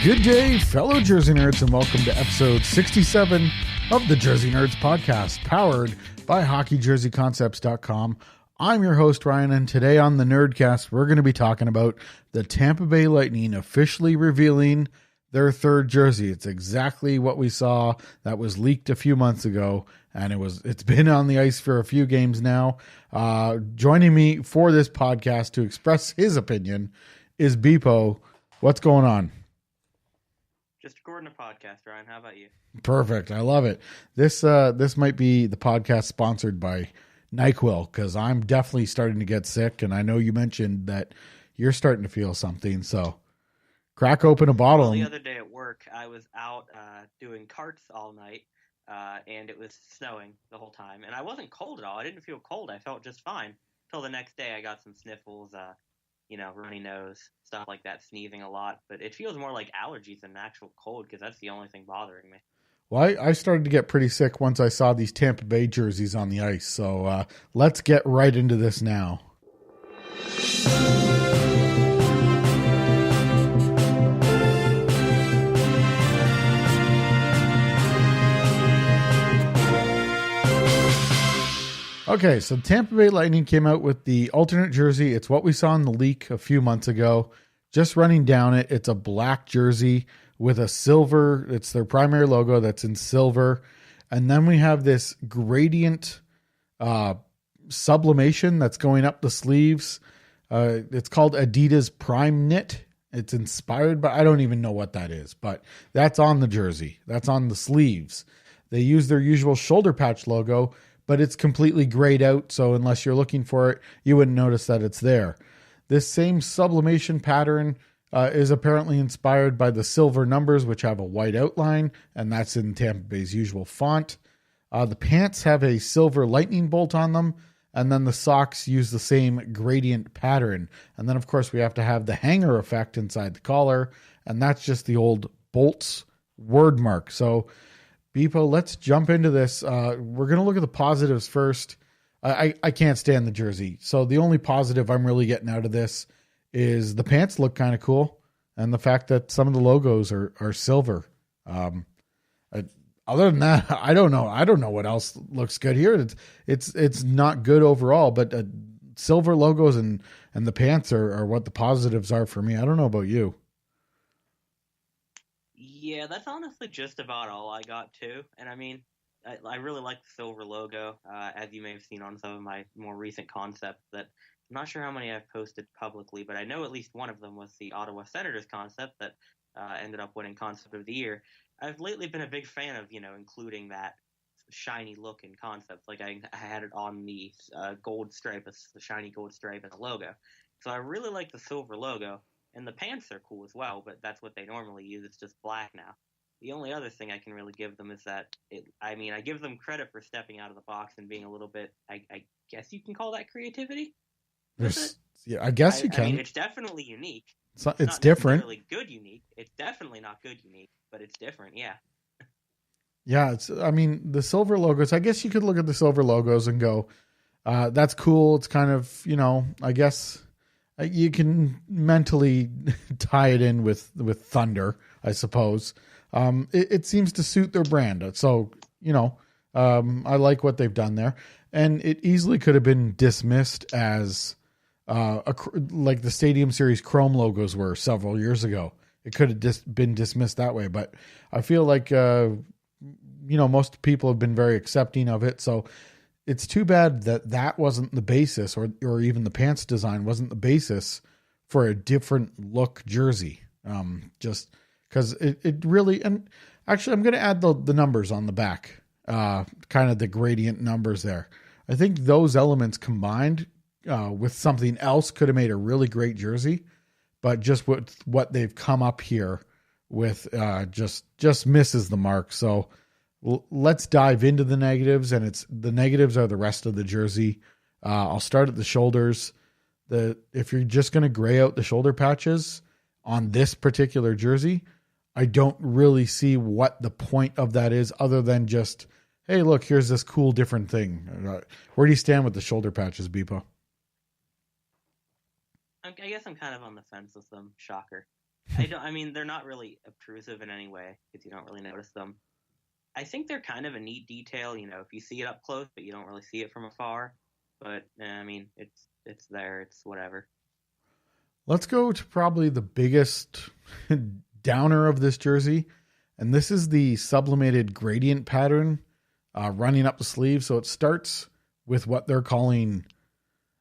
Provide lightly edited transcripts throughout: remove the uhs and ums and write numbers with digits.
Good day, fellow Jersey Nerds, and welcome to episode 67 of the Jersey Nerds podcast, powered by HockeyJerseyConcepts.com. I'm your host, Ryan, and today on the Nerdcast, we're going to be talking about the Tampa Bay Lightning officially revealing their third jersey. It's exactly what we saw that was leaked a few months ago, and it's been on the ice for a few games now. Joining me for this podcast to express his opinion is Bpoe. What's going on? Just recording a podcast, Ryan. How about you? Perfect. I love it. This might be the podcast sponsored by NyQuil, because I'm definitely starting to get sick, and I know you mentioned that you're starting to feel something, so crack open a bottle. Well, the other day at work, I was out doing carts all night, and it was snowing the whole time, and I wasn't cold at all. I didn't feel cold. I felt just fine until the next day. I got some sniffles, runny nose, stuff like that, sneezing a lot, but it feels more like allergies than actual cold because that's the only thing bothering me. Well, I started to get pretty sick once I saw these Tampa Bay jerseys on the ice, so let's get right into this now. Okay, so Tampa Bay Lightning came out with the alternate jersey. It's what we saw in the leak a few months ago. Just running down it, it's a black jersey with a silver. It's their primary logo that's in silver. And then we have this gradient sublimation that's going up the sleeves. It's called Adidas Prime Knit. It's inspired by, I don't even know what that is, but that's on the jersey. That's on the sleeves. They use their usual shoulder patch logo, but it's completely grayed out, so unless you're looking for it, you wouldn't notice that it's there. This same sublimation pattern is apparently inspired by the silver numbers, which have a white outline, and that's in Tampa Bay's usual font. The pants have a silver lightning bolt on them, and then the socks use the same gradient pattern. And then, of course, we have to have the hanger effect inside the collar, and that's just the old bolts word mark. So, Bpoe, let's jump into this. We're going to look at the positives first. I can't stand the jersey. So the only positive I'm really getting out of this is the pants look kind of cool, and the fact that some of the logos are silver. Other than that, I don't know. I don't know what else looks good here. It's not good overall, but silver logos and the pants are what the positives are for me. I don't know about you. Yeah, that's honestly just about all I got, too. And I mean, I really like the silver logo, as you may have seen on some of my more recent concepts that I'm not sure how many I've posted publicly, but I know at least one of them was the Ottawa Senators concept that ended up winning Concept of the Year. I've lately been a big fan of, including that shiny look in concepts. Like I had it on the gold stripe, the shiny gold stripe in the logo. So I really like the silver logo. And the pants are cool as well, but that's what they normally use. It's just black now. The only other thing I can really give them is that, I give them credit for stepping out of the box and being a little bit, I guess you can call that creativity? Yeah, I guess you can. I mean, it's definitely unique. It's not different. Necessarily good unique. It's definitely not good unique, but it's different, yeah. Yeah, the silver logos, I guess you could look at the silver logos and go, that's cool. It's kind of, I guess you can mentally tie it in with Thunder, I suppose. It seems to suit their brand. So, I like what they've done there. And it easily could have been dismissed as like the Stadium Series Chrome logos were several years ago. It could have been dismissed that way. But I feel like, most people have been very accepting of it. So it's too bad that wasn't the basis, or even the pants design wasn't the basis for a different look jersey. Just because it really, and actually I'm going to add the numbers on the back, kind of the gradient numbers there. I think those elements combined with something else could have made a really great jersey, but just with what they've come up here with just misses the mark. So let's dive into the negatives, and the negatives are the rest of the jersey. I'll start at the shoulders. If you're just going to gray out the shoulder patches on this particular jersey, I don't really see what the point of that is, other than just, hey, look, here's this cool different thing. Where do you stand with the shoulder patches, Bpoe? I guess I'm kind of on the fence with them. Shocker. I mean, they're not really obtrusive in any way because you don't really notice them. I think they're kind of a neat detail, if you see it up close, but you don't really see it from afar. But I mean, it's there. It's whatever. Let's go to probably the biggest downer of this jersey. And this is the sublimated gradient pattern running up the sleeve. So it starts with what they're calling,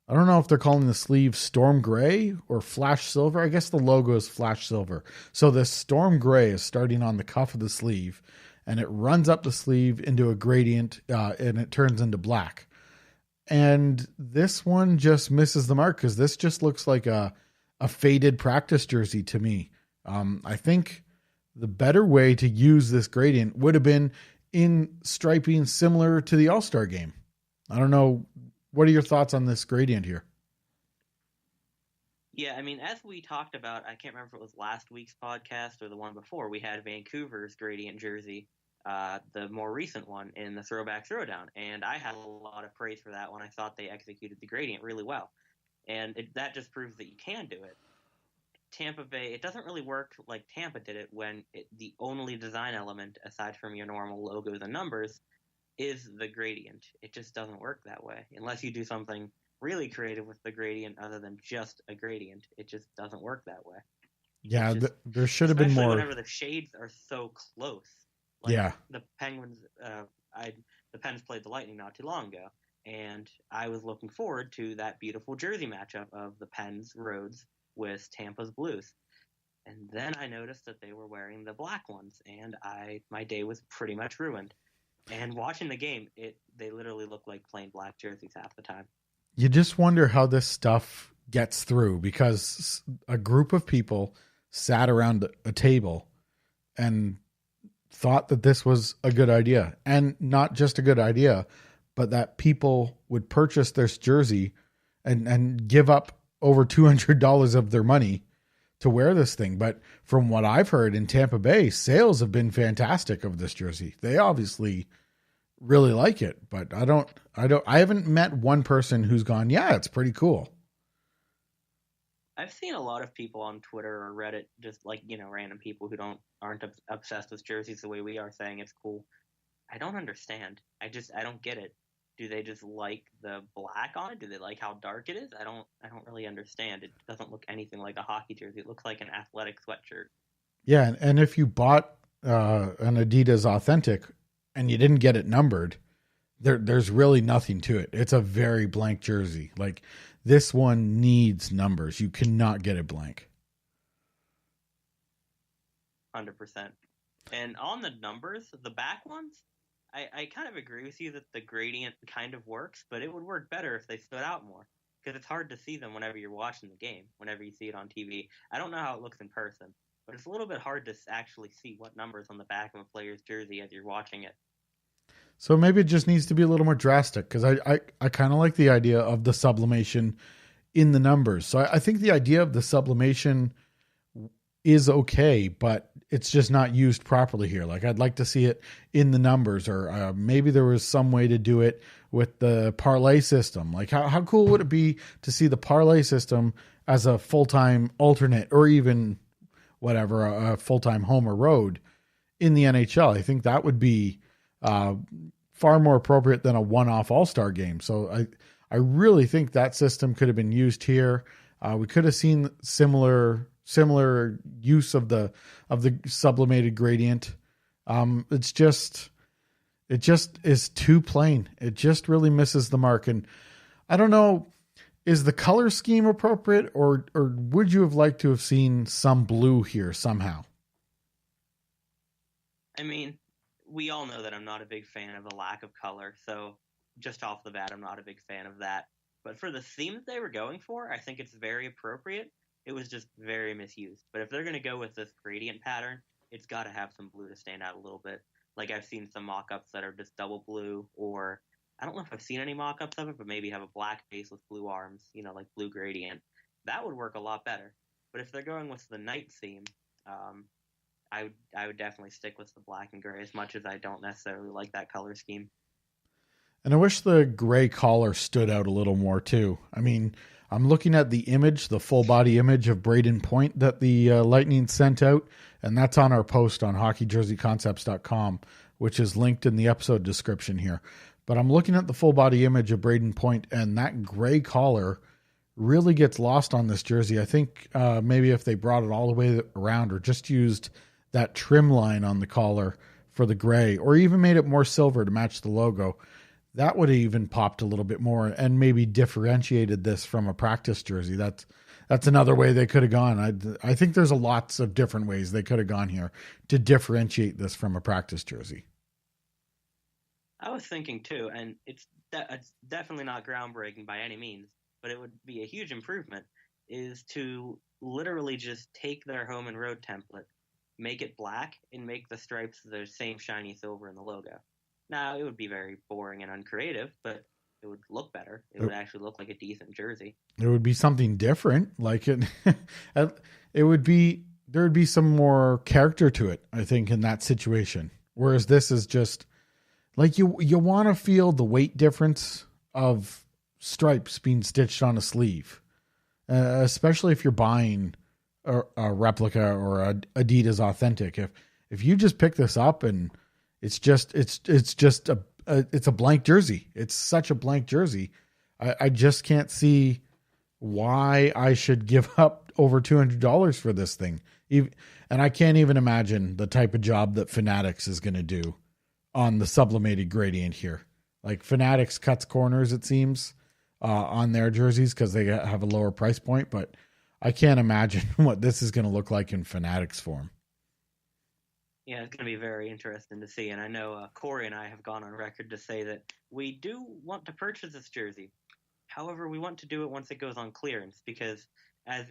I don't know if they're calling the sleeve storm gray or flash silver. I guess the logo is flash silver. So this storm gray is starting on the cuff of the sleeve and it runs up the sleeve into a gradient and it turns into black. And this one just misses the mark because this just looks like a faded practice jersey to me. I think the better way to use this gradient would have been in striping similar to the All-Star game. I don't know. What are your thoughts on this gradient here? Yeah, I mean, as we talked about, I can't remember if it was last week's podcast or the one before, we had Vancouver's gradient jersey, the more recent one in the Throwback Throwdown, and I had a lot of praise for that one. I thought they executed the gradient really well, and that just proves that you can do it. Tampa Bay, it doesn't really work like Tampa did it when the only design element, aside from your normal logos and numbers, is the gradient. It just doesn't work that way. Unless you do something really creative with the gradient other than just a gradient, it just doesn't work that way. Yeah, there should have been more. Whenever the shades are so close. Like yeah. The Penguins, the Pens played the Lightning not too long ago, and I was looking forward to that beautiful jersey matchup of the Pens Rhodes with Tampa's Blues. And then I noticed that they were wearing the black ones, and my day was pretty much ruined. And watching the game, they literally look like plain black jerseys half the time. You just wonder how this stuff gets through because a group of people sat around a table and thought that this was a good idea. And not just a good idea, but that people would purchase this jersey and give up over $200 of their money to wear this thing. But from what I've heard in Tampa Bay, sales have been fantastic of this jersey. They obviously really like it, but I haven't met one person who's gone, yeah, it's pretty cool. I've seen a lot of people on Twitter or Reddit, just like, random people who aren't obsessed with jerseys the way we are, saying it's cool. I don't understand. I don't get it. Do they just like the black on it? Do they like how dark it is? I don't really understand. It doesn't look anything like a hockey jersey. It looks like an athletic sweatshirt. Yeah, and if you bought an Adidas Authentic and you didn't get it numbered, there's really nothing to it. It's a very blank jersey. Like this one needs numbers. You cannot get it blank. 100%. And on the numbers, the back ones, I kind of agree with you that the gradient kind of works, but it would work better if they stood out more because it's hard to see them whenever you're watching the game, whenever you see it on TV. I don't know how it looks in person, but it's a little bit hard to actually see what numbers on the back of a player's jersey as you're watching it. So maybe it just needs to be a little more drastic because I kind of like the idea of the sublimation in the numbers. So I think the idea of the sublimation is okay, but it's just not used properly here. Like I'd like to see it in the numbers, or maybe there was some way to do it with the parlay system. Like how cool would it be to see the parlay system as a full-time alternate, or even whatever, a full-time home or road in the NHL? I think that would be far more appropriate than a one-off all-star game. So I really think that system could have been used here. We could have seen similar use of the sublimated gradient. It just is too plain. It just really misses the mark. And I don't know, is the color scheme appropriate, or would you have liked to have seen some blue here somehow? I mean, we all know that I'm not a big fan of the lack of color, so just off the bat, I'm not a big fan of that. But for the theme that they were going for, I think it's very appropriate. It was just very misused. But if they're going to go with this gradient pattern, it's got to have some blue to stand out a little bit. Like I've seen some mock-ups that are just double blue, or I don't know if I've seen any mock-ups of it, but maybe have a black base with blue arms, like blue gradient. That would work a lot better. But if they're going with the night theme, I would definitely stick with the black and gray, as much as I don't necessarily like that color scheme. And I wish the gray collar stood out a little more too. I mean, I'm looking at the image, the full body image of Braden Point that the Lightning sent out, and that's on our post on hockeyjerseyconcepts.com, which is linked in the episode description here. But I'm looking at the full body image of Braden Point, and that gray collar really gets lost on this jersey. I think maybe if they brought it all the way around or just used that trim line on the collar for the gray, or even made it more silver to match the logo, that would have even popped a little bit more and maybe differentiated this from a practice jersey. That's another way they could have gone. I think there's lots of different ways they could have gone here to differentiate this from a practice jersey. I was thinking too, and it's definitely not groundbreaking by any means, but it would be a huge improvement, is to literally just take their home and road template, make it black, and make the stripes the same shiny silver in the logo. Now, it would be very boring and uncreative, but it would look better. It would actually look like a decent jersey. It would be something different. Like it would be, there would be some more character to it, I think, in that situation. Whereas this is just like you want to feel the weight difference of stripes being stitched on a sleeve, especially if you're buying a replica or a Adidas Authentic. If you just pick this up and it's just a blank jersey. It's such a blank jersey. I just can't see why I should give up over $200 for this thing. And I can't even imagine the type of job that Fanatics is going to do on the sublimated gradient here. Like Fanatics cuts corners, it seems, on their jerseys because they have a lower price point. But I can't imagine what this is going to look like in Fanatics form. Yeah, it's going to be very interesting to see. And I know Corey and I have gone on record to say that we do want to purchase this jersey. However, we want to do it once it goes on clearance because, as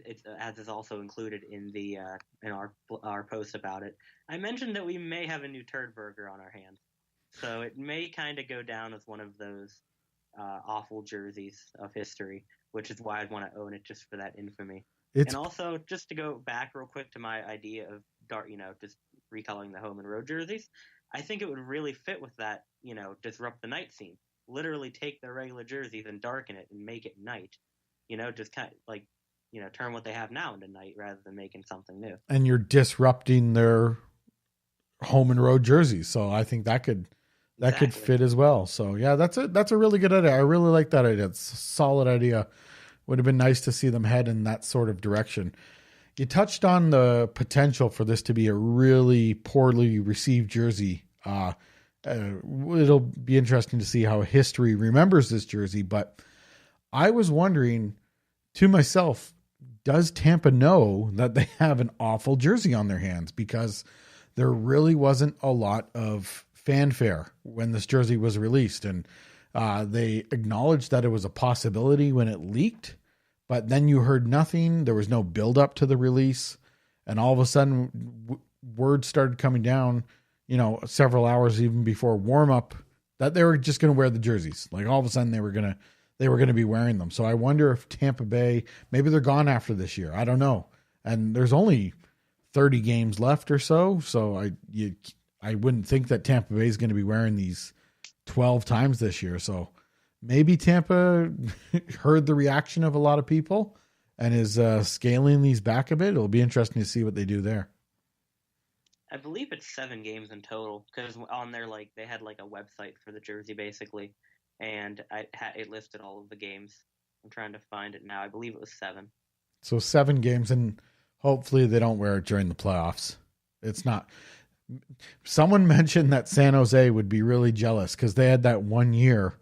is also included in the in our post about it, I mentioned that we may have a new turd burger on our hands. So it may kind of go down as one of those awful jerseys of history, which is why I'd want to own it just for that infamy. And also, just to go back real quick to my idea of just recoloring the home and road jerseys, I think it would really fit with that, disrupt the night scene. Literally take their regular jerseys and darken it and make it night. Just kind of like, turn what they have now into night rather than making something new. And you're disrupting their home and road jerseys. So I think that could fit as well. So yeah, that's a really good idea. I really like that idea. It's a solid idea. Would have been nice to see them head in that sort of direction. You touched on the potential for this to be a really poorly received jersey. It'll be interesting to see how history remembers this jersey, but I was wondering to myself, does Tampa know that they have an awful jersey on their hands? Because there really wasn't a lot of fanfare when this jersey was released, and they acknowledged that it was a possibility when it leaked. But then you heard nothing. There was no build up to the release. And all of a sudden, word started coming down, several hours even before warm up, that they were just going to wear the jerseys. Like all of a sudden they were going to be wearing them. So I wonder if Tampa Bay, maybe they're gone after this year. I don't know. And there's only 30 games left or so. So I wouldn't think that Tampa Bay is going to be wearing these 12 times this year. So maybe Tampa heard the reaction of a lot of people and is scaling these back a bit. It'll be interesting to see what they do there. I believe it's 7 games in total because on there, they had a website for the jersey basically, and it listed all of the games. I'm trying to find it now. I believe it was 7. So 7 games, and hopefully they don't wear it during the playoffs. It's not. Someone mentioned that San Jose would be really jealous because they had that 1 year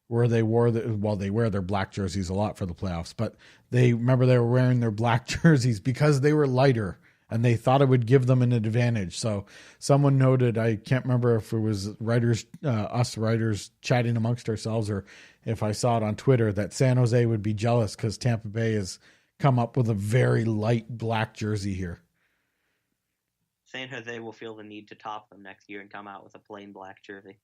where they wore they wear their black jerseys a lot for the playoffs, but they were wearing their black jerseys because they were lighter and they thought it would give them an advantage. So someone noted, I can't remember if it was us writers chatting amongst ourselves or if I saw it on Twitter, that San Jose would be jealous because Tampa Bay has come up with a very light black jersey here. San Jose will feel the need to top them next year and come out with a plain black jersey.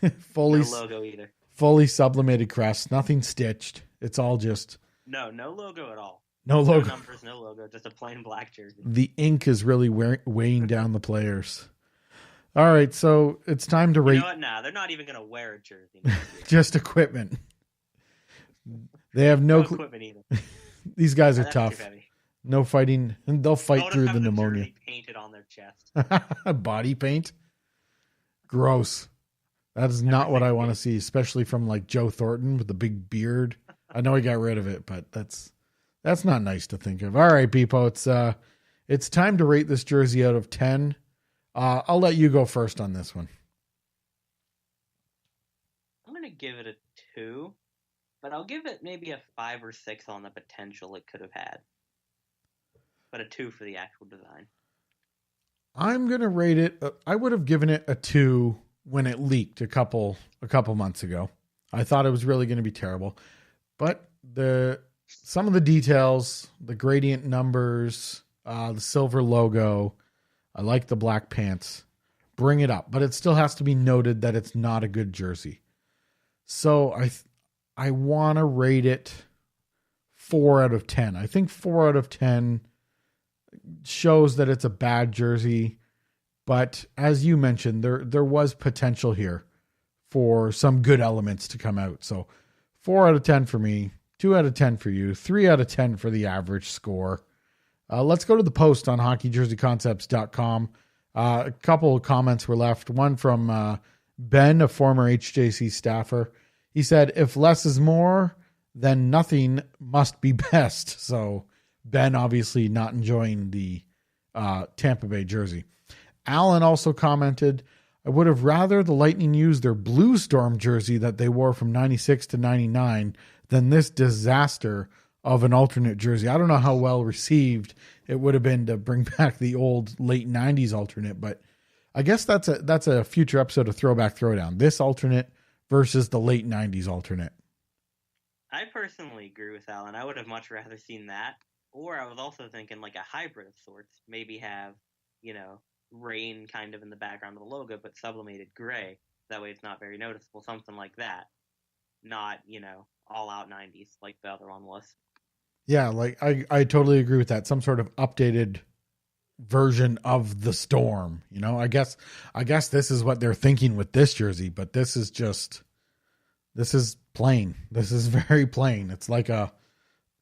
No logo either. Fully sublimated crest, nothing stitched. It's all just... No logo at all. No logo. No numbers, no logo, just a plain black jersey. The ink is really weighing down the players. All right, so it's time to rate... You know what? Nah, they're not even going to wear a jersey. Just equipment. They have no equipment either. These guys are That's tough. too heavy. No fighting. They'll fight through the pneumonia. Jersey painted on their chest. Body paint. Gross. That is not what I want to see, especially from like Joe Thornton with the big beard. I know he got rid of it, but that's not nice to think of. All right, Bpoe, it's time to rate this jersey out of 10. I'll let you go first on this one. I'm going to give it a 2, but I'll give it maybe a 5 or 6 on the potential it could have had. But a 2 for the actual design. I'm going to rate it. I would have given it a 2 when it leaked a couple months ago. I thought it was really going to be terrible, but some of the details, the gradient numbers, the silver logo, I like the black pants, bring it up, but it still has to be noted that it's not a good jersey. So I want to rate it 4 out of 10. I think 4 out of 10 shows that it's a bad jersey, but as you mentioned, there was potential here for some good elements to come out. So 4 out of 10 for me, 2 out of 10 for you, 3 out of 10 for the average score. Let's go to the post on hockeyjerseyconcepts.com. A couple of comments were left. One from Ben, a former HJC staffer. He said, if less is more, then nothing must be best. So Ben obviously not enjoying the Tampa Bay jersey. Alan also commented, I would have rather the Lightning use their Blue Storm jersey that they wore from 96 to 99 than this disaster of an alternate jersey. I don't know how well received it would have been to bring back the old late 90s alternate, but I guess that's a future episode of Throwback Throwdown. This alternate versus the late 90s alternate. I personally agree with Alan. I would have much rather seen that. Or I was also thinking like a hybrid of sorts. Maybe have, rain kind of in the background of the logo, but sublimated gray. That way it's not very noticeable. Something like that. Not, all out 90s like the other one was. Yeah, like I totally agree with that. Some sort of updated version of the Storm. I guess this is what they're thinking with this jersey, but this is plain. This is very plain. It's like a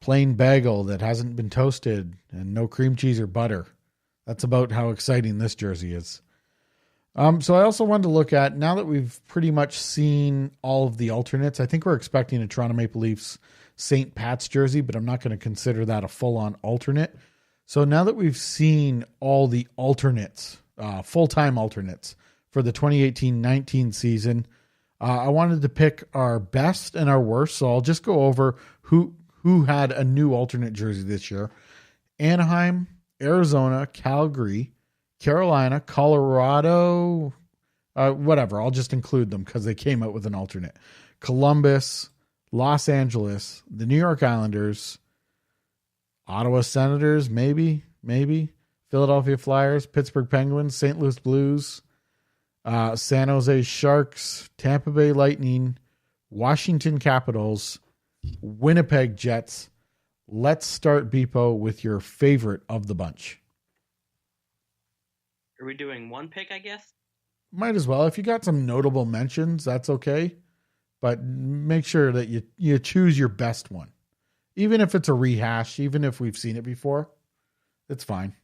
plain bagel that hasn't been toasted and no cream cheese or butter. That's about how exciting this jersey is. So I also wanted to look at, now that we've pretty much seen all of the alternates, I think we're expecting a Toronto Maple Leafs St. Pat's jersey, but I'm not going to consider that a full-on alternate. So now that we've seen all the alternates, full-time alternates for the 2018-19 season, I wanted to pick our best and our worst. So I'll just go over who had a new alternate jersey this year. Anaheim, Arizona, Calgary, Carolina, Colorado, whatever. I'll just include them because they came out with an alternate. Columbus, Los Angeles, the New York Islanders, Ottawa Senators, maybe, Philadelphia Flyers, Pittsburgh Penguins, St. Louis Blues, San Jose Sharks, Tampa Bay Lightning, Washington Capitals, Winnipeg Jets. Let's start, Bpoe, with your favorite of the bunch. Are we doing one pick, I guess? Might as well. If you got some notable mentions, that's okay. But make sure that you choose your best one. Even if it's a rehash, even if we've seen it before, it's fine.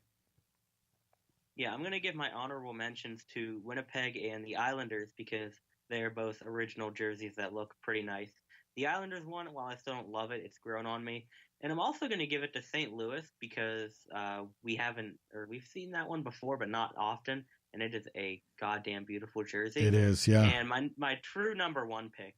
Yeah, I'm going to give my honorable mentions to Winnipeg and the Islanders because they're both original jerseys that look pretty nice. The Islanders one, while I still don't love it, it's grown on me. And I'm also going to give it to St. Louis because we've seen that one before, but not often. And it is a goddamn beautiful jersey. It is, yeah. And my true number one pick,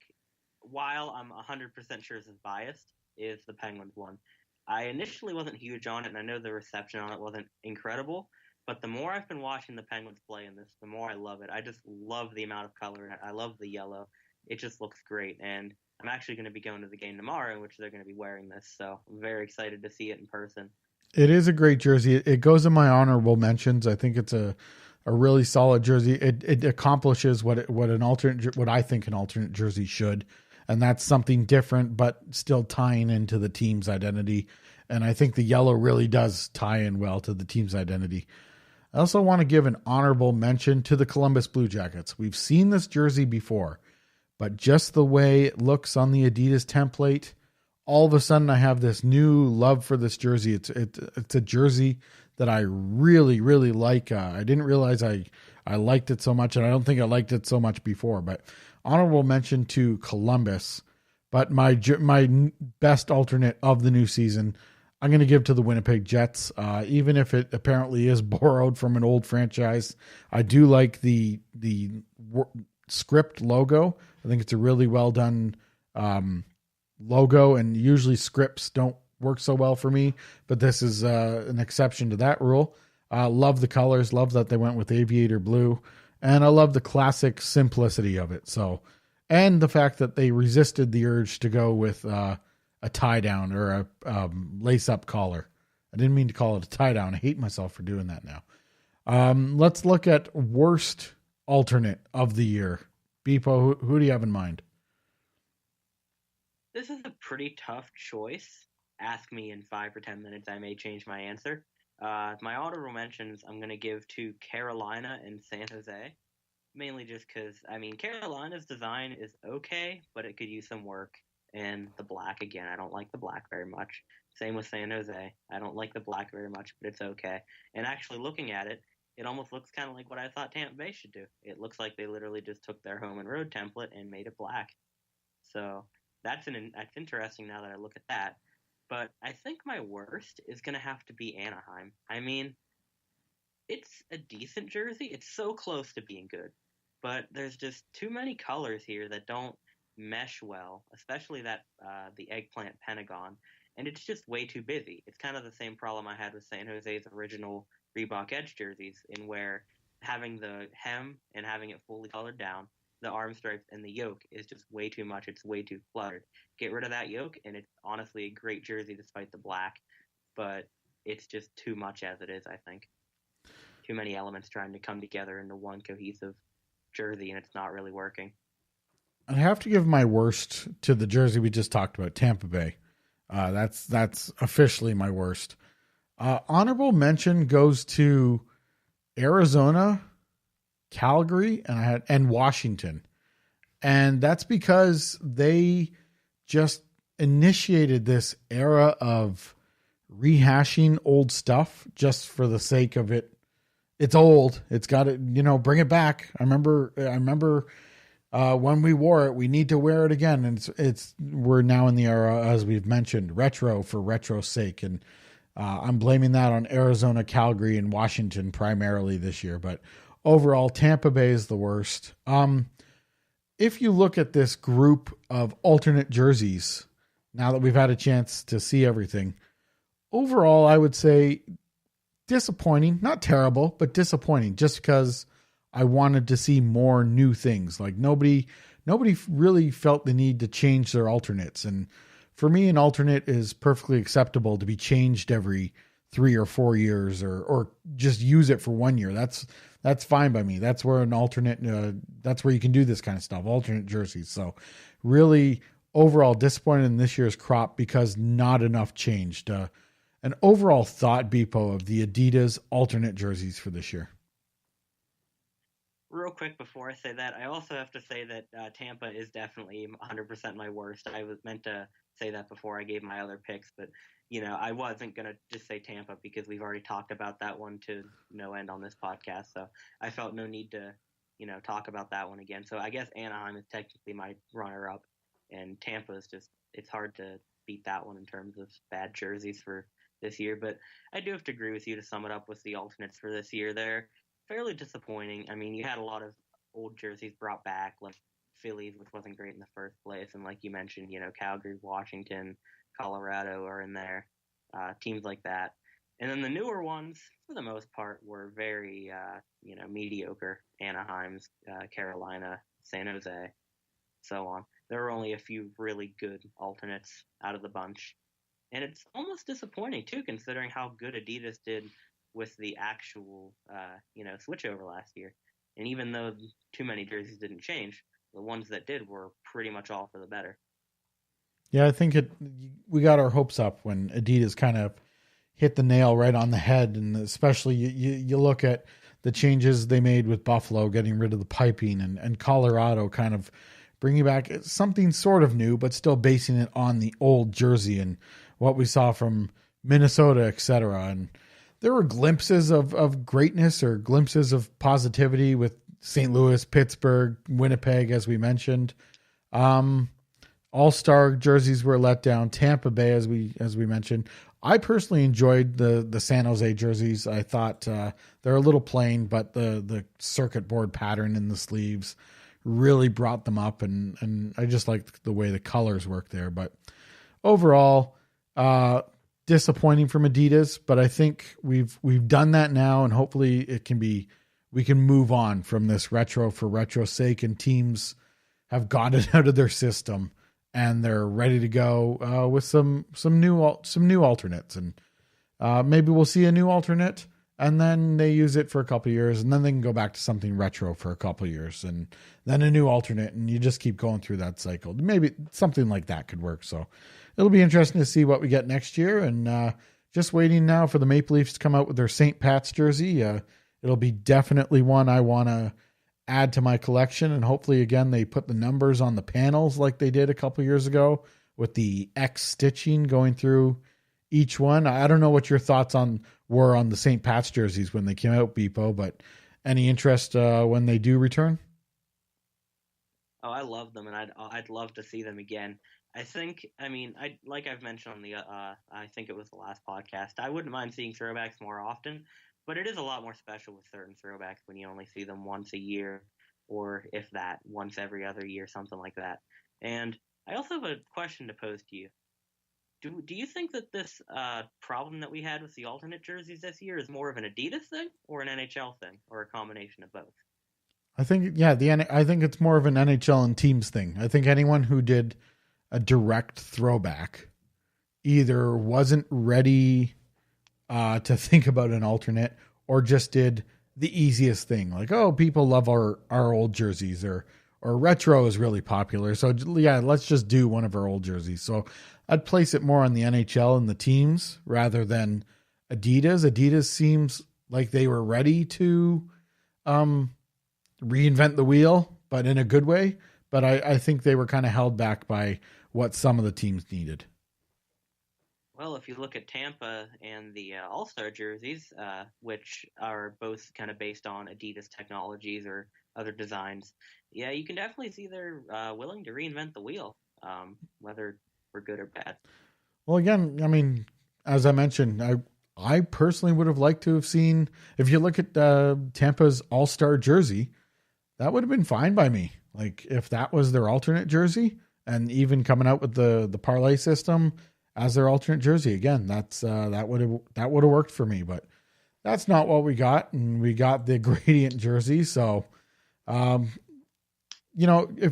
while I'm 100% sure this is biased, is the Penguins one. I initially wasn't huge on it, and I know the reception on it wasn't incredible. But the more I've been watching the Penguins play in this, the more I love it. I just love the amount of color in it. I love the yellow. It just looks great. And I'm actually going to be going to the game tomorrow, in which they're going to be wearing this. So I'm very excited to see it in person. It is a great jersey. It goes in my honorable mentions. I think it's a really solid jersey. It accomplishes what I think an alternate jersey should. And that's something different, but still tying into the team's identity. And I think the yellow really does tie in well to the team's identity. I also want to give an honorable mention to the Columbus Blue Jackets. We've seen this jersey before, but just the way it looks on the Adidas template, all of a sudden I have this new love for this jersey. It's a jersey that I really, really like. I didn't realize I liked it so much, and I don't think I liked it so much before, but honorable mention to Columbus. But my best alternate of the new season, I'm going to give to the Winnipeg Jets. Even if it apparently is borrowed from an old franchise, I do like the script logo. I think it's a really well done logo, and usually scripts don't work so well for me, but this is an exception to that rule. Love the colors, love that they went with aviator blue, and I love the classic simplicity of it. So, and the fact that they resisted the urge to go with a tie down or a lace up collar. I didn't mean to call it a tie down. I hate myself for doing that now. Let's look at worst alternate of the year. Bpoe, who do you have in mind? This is a pretty tough choice. Ask me in 5 or 10 minutes, I may change my answer. My honorable mentions I'm going to give to Carolina and San Jose, mainly just because, I mean, Carolina's design is okay, but it could use some work. And the black, again, I don't like the black very much. Same with San Jose. I don't like the black very much, but it's okay. And actually looking at it, it almost looks kind of like what I thought Tampa Bay should do. It looks like they literally just took their home and road template and made it black. So that's interesting now that I look at that. But I think my worst is going to have to be Anaheim. I mean, it's a decent jersey. It's so close to being good. But there's just too many colors here that don't mesh well, especially that the eggplant pentagon. And it's just way too busy. It's kind of the same problem I had with San Jose's original Reebok Edge jerseys, in where having the hem and having it fully colored down, the arm stripes and the yoke is just way too much. It's way too cluttered. Get rid of that yoke, and it's honestly a great jersey despite the black, but it's just too much as it is, I think. Too many elements trying to come together into one cohesive jersey, and it's not really working. I have to give my worst to the jersey we just talked about, Tampa Bay. That's officially my worst. Honorable mention goes to Arizona, Calgary, and Washington. And that's because they just initiated this era of rehashing old stuff just for the sake of it. It's old. It's got to, bring it back. I remember when we wore it, we need to wear it again. And we're now in the era, as we've mentioned, retro for retro's sake. And I'm blaming that on Arizona, Calgary, and Washington primarily this year. But overall, Tampa Bay is the worst. If you look at this group of alternate jerseys, now that we've had a chance to see everything, overall, I would say disappointing, not terrible, but disappointing, just because I wanted to see more new things. Like nobody really felt the need to change their alternates. And for me, an alternate is perfectly acceptable to be changed every 3 or 4 years, or just use it for 1 year. That's fine by me. That's where an alternate, that's where you can do this kind of stuff, alternate jerseys. So really overall disappointed in this year's crop because not enough changed. An overall thought, Bpoe, of the Adidas alternate jerseys for this year. Real quick before I say that, I also have to say that Tampa is definitely 100% my worst. I was meant to say that before I gave my other picks, but I wasn't going to just say Tampa because we've already talked about that one to no end on this podcast. So I felt no need to, talk about that one again. So I guess Anaheim is technically my runner up, and Tampa is just, it's hard to beat that one in terms of bad jerseys for this year. But I do have to agree with you to sum it up with the alternates for this year. They're fairly disappointing. I mean, you had a lot of old jerseys brought back, like Phillies, which wasn't great in the first place. And like you mentioned, Calgary, Washington, Colorado are in there, teams like that. And then the newer ones, for the most part, were very, mediocre. Anaheim's, Carolina, San Jose, so on. There were only a few really good alternates out of the bunch. And it's almost disappointing, too, considering how good Adidas did with the actual, switchover last year. And even though too many jerseys didn't change, the ones that did were pretty much all for the better. Yeah, I think we got our hopes up when Adidas kind of hit the nail right on the head. And especially you look at the changes they made with Buffalo, getting rid of the piping, and Colorado kind of bringing back something sort of new, but still basing it on the old jersey and what we saw from Minnesota, etc. And there were glimpses of greatness or glimpses of positivity with St. Louis, Pittsburgh, Winnipeg, as we mentioned. All-star jerseys were let down. Tampa Bay, as we mentioned. I personally enjoyed the San Jose jerseys. I thought they're a little plain, but the circuit board pattern in the sleeves really brought them up, and I just liked the way the colors work there. But overall, disappointing from Adidas. But I think we've done that now, and hopefully we can move on from this retro for retro's sake, and teams have got it out of their system and they're ready to go with some new alternates, and maybe we'll see a new alternate, and then they use it for a couple of years, and then they can go back to something retro for a couple of years, and then a new alternate, and you just keep going through that cycle. Maybe something like that could work. So it'll be interesting to see what we get next year, and just waiting now for the Maple Leafs to come out with their St. Pat's jersey. It'll be definitely one I want to add to my collection, and hopefully again they put the numbers on the panels like they did a couple years ago with the X stitching going through each one. I don't know what your thoughts were on the St. Pat's jerseys when they came out, Bpoe, but any interest when they do return? Oh, I love them, and I'd love to see them again. Like I've mentioned on the I think it was the last podcast, I wouldn't mind seeing throwbacks more often. But it is a lot more special with certain throwbacks when you only see them once a year, or if that, once every other year, something like that. And I also have a question to pose to you. Do you think that this problem that we had with the alternate jerseys this year is more of an Adidas thing or an NHL thing, or a combination of both? I think, I think it's more of an NHL and teams thing. I think anyone who did a direct throwback either wasn't ready to think about an alternate, or just did the easiest thing. Like, oh, people love our old jerseys, or retro is really popular. So yeah, let's just do one of our old jerseys. So I'd place it more on the NHL and the teams rather than Adidas. Adidas seems like they were ready to reinvent the wheel, but in a good way. But I think they were kind of held back by what some of the teams needed. Well, if you look at Tampa and the All-Star jerseys, which are both kind of based on Adidas technologies or other designs, yeah, you can definitely see they're willing to reinvent the wheel, whether for good or bad. Well, again, I mean, as I mentioned, I personally would have liked to have seen, if you look at Tampa's All-Star jersey, that would have been fine by me. Like, if that was their alternate jersey, and even coming out with the parlay system as their alternate jersey, again, that would have worked for me. But that's not what we got, and we got the gradient jersey. So, if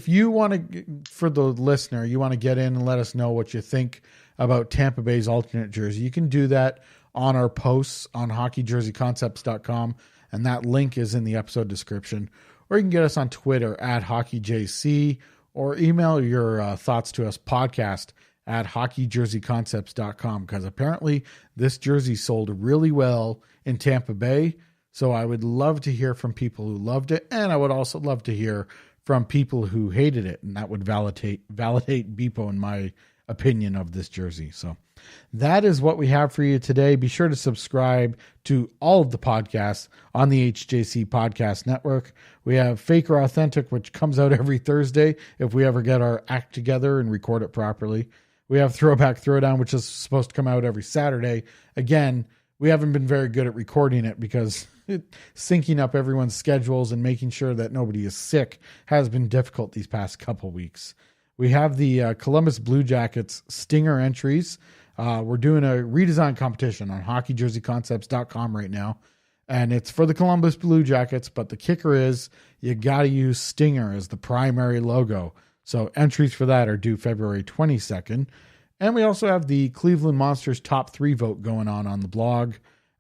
you want to, for the listener, you want to get in and let us know what you think about Tampa Bay's alternate jersey, you can do that on our posts on hockeyjerseyconcepts.com, and that link is in the episode description. Or you can get us on Twitter at hockeyjc, or email your thoughts to us, podcast@hockeyjerseyconcepts.com, because apparently this jersey sold really well in Tampa Bay. So I would love to hear from people who loved it, and I would also love to hear from people who hated it, and that would validate Bpoe in my opinion of this jersey. So that is what we have for you today. Be sure to subscribe to all of the podcasts on the HJC Podcast Network. We have Fake or Authentic, which comes out every Thursday if we ever get our act together and record it properly. We have Throwback Throwdown, which is supposed to come out every Saturday. Again, we haven't been very good at recording it because syncing up everyone's schedules and making sure that nobody is sick has been difficult these past couple weeks. We have the Columbus Blue Jackets stinger entries. We're doing a redesign competition on hockeyjerseyconcepts.com right now, and it's for the Columbus Blue Jackets, but the kicker is you got to use stinger as the primary logo. So entries for that are due February 22nd. And we also have the Cleveland Monsters top 3 vote going on the blog,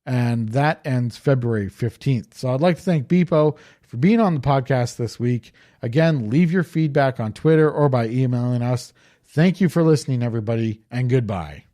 and that ends February 15th. So I'd like to thank Bpoe for being on the podcast this week. Again, leave your feedback on Twitter or by emailing us. Thank you for listening, everybody, and goodbye.